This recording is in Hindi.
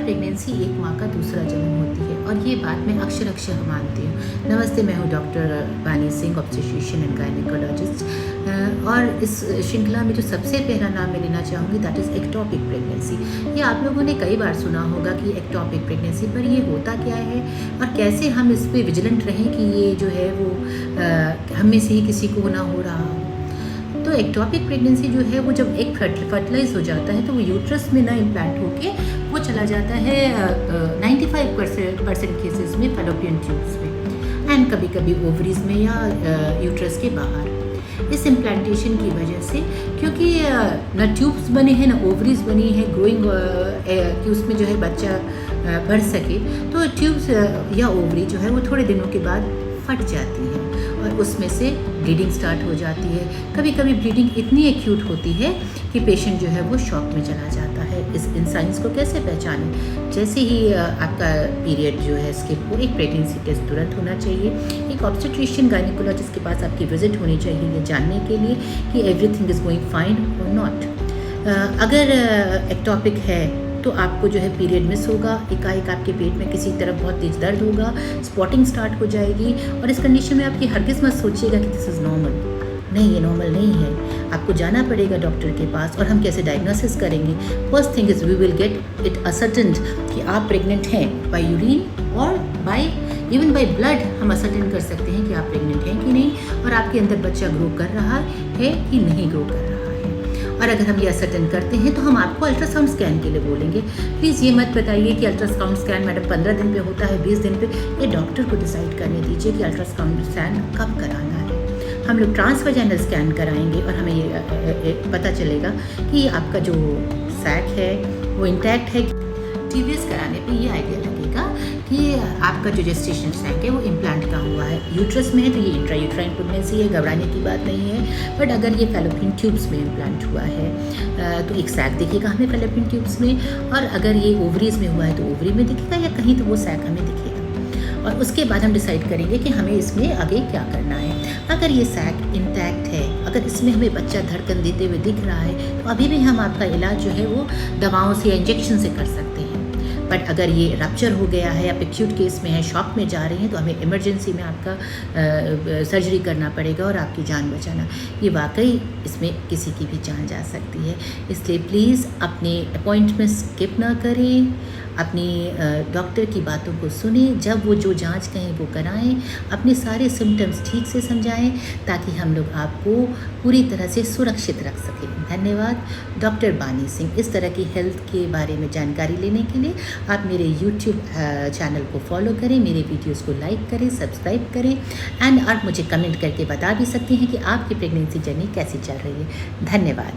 प्रेगनेंसी एक माँ का दूसरा जन्म होती है और ये बात मैं अक्षर मानती हूँ। नमस्ते, मैं हूँ डॉक्टर बानी सिंह, ऑब्स्टेट्रिशियन एंड गायनेकोलॉजिस्ट। और इस श्रृंखला में जो सबसे पहला नाम मैं लेना चाहूँगी दैट इज़ एक्टोपिक प्रेगनेंसी। ये आप लोगों ने कई बार सुना होगा कि एक्टोपिक प्रेगनेंसी, पर ये होता क्या है और कैसे हम इस पर विजिलेंट रहें कि ये जो है वो हम में से ही किसी को ना हो रहा हो। तो एक्टोपिक प्रेगनेंसी जो है वो जब एक फर्टिलाइज हो जाता है तो वो यूट्रस में ना इम्प्लांट होके वो चला जाता है 95% केसेस में फैलोपियन ट्यूब्स में एंड कभी कभी ओवरीज में या यूट्रस के बाहर। इस इम्प्लांटेशन की वजह से, क्योंकि ना ट्यूब्स बने हैं ना ओवरीज बनी है ग्रोइंग कि उसमें जो है बच्चा बढ़ सके, तो ट्यूब्स या ओवरी जो है वो थोड़े दिनों के बाद फट जाती है और उसमें से ब्लीडिंग स्टार्ट हो जाती है। कभी कभी ब्लीडिंग इतनी एक्यूट होती है कि पेशेंट जो है वो शॉक में चला जाता है। इन साइंस को कैसे पहचानें? जैसे ही आपका पीरियड जो है स्किप हो, एक प्रेगनेंसी टेस्ट तुरंत होना चाहिए। एक ऑब्स्टेट्रिशियन गायनेकोलॉजिस्ट के पास आपकी विजिट होनी चाहिए ये जानने के लिए कि एवरीथिंग इज़ गोइंग फाइन और नॉट। अगर एक्टोपिक है तो आपको जो है पीरियड मिस होगा, एकाएक आपके पेट में किसी तरफ बहुत तेज दर्द होगा, स्पॉटिंग स्टार्ट हो जाएगी और इस कंडीशन में आपकी हरगिज़ मत सोचिएगा कि दिस इज़ नॉर्मल। नहीं, ये नॉर्मल नहीं है। आपको जाना पड़ेगा डॉक्टर के पास। और हम कैसे डायग्नोसिस करेंगे? First thing is we will get it ascertained कि आप प्रेग्नेंट हैं बाय यूरिन और बाय इवन बाय ब्लड। हम असर्टेन कर सकते हैं कि आप प्रेग्नेंट हैं कि नहीं और आपके अंदर बच्चा ग्रो कर रहा है कि नहीं ग्रो कर रहा है। और अगर हम ये असर्टेन करते हैं तो हम आपको अल्ट्रासाउंड स्कैन के लिए बोलेंगे। प्लीज़ ये मत बताइए कि अल्ट्रासाउंड स्कैन मैडम 15 दिन पे होता है, 20 दिन पे। ये डॉक्टर को डिसाइड करने दीजिए कि अल्ट्रासाउंड स्कैन कब कराना है। हम लोग ट्रांसवाजाइनल स्कैन कराएंगे और हमें ये पता चलेगा कि आपका जो सैक है वो इंटैक्ट है। TVS कराने पे ये आइडिया लगेगा कि आपका जो जेस्टेशन सैक है वो इम्प्लांट का हुआ है। यूट्रस में है तो ये इंट्रायूट्राइन प्रेगनेंसी है, घबराने की बात नहीं है। बट अगर ये फैलोपियन ट्यूब्स में इम्प्लांट हुआ है तो एक सैक दिखेगा हमें फैलोपियन ट्यूब्स में, और अगर ये ओवरीज में हुआ है तो ओवरी में दिखेगा या कहीं तो वो सैक हमें दिखेगा। और उसके बाद हम डिसाइड करेंगे कि हमें इसमें आगे क्या करना है। अगर ये सैक इंटैक्ट है, अगर इसमें हमें बच्चा धड़कन देते हुए दिख रहा है तो अभी भी हम आपका इलाज जो है वो दवाओं से या इंजेक्शन से कर सकते हैं। बट अगर ये रप्चर हो गया है, आप एक्यूट केस में है, शॉक में जा रहे हैं, तो हमें इमरजेंसी में आपका सर्जरी करना पड़ेगा और आपकी जान बचाना। ये वाकई इसमें किसी की भी जान जा सकती है। इसलिए प्लीज़ अपने अपॉइंटमेंट स्किप ना करें, अपनी डॉक्टर की बातों को सुने, जब वो जो जांच कहें वो कराएं, अपने सारे सिम्टम्स ठीक से समझाएं ताकि हम लोग आपको पूरी तरह से सुरक्षित रख सकें। धन्यवाद। डॉक्टर बानी सिंह। इस तरह की हेल्थ के बारे में जानकारी लेने के लिए आप मेरे YouTube चैनल को फॉलो करें, मेरे वीडियोस को लाइक करें, सब्सक्राइब करें एंड आप मुझे कमेंट करके बता भी सकते हैं कि आपकी प्रेगनेंसी जर्नी कैसी चल रही है। धन्यवाद।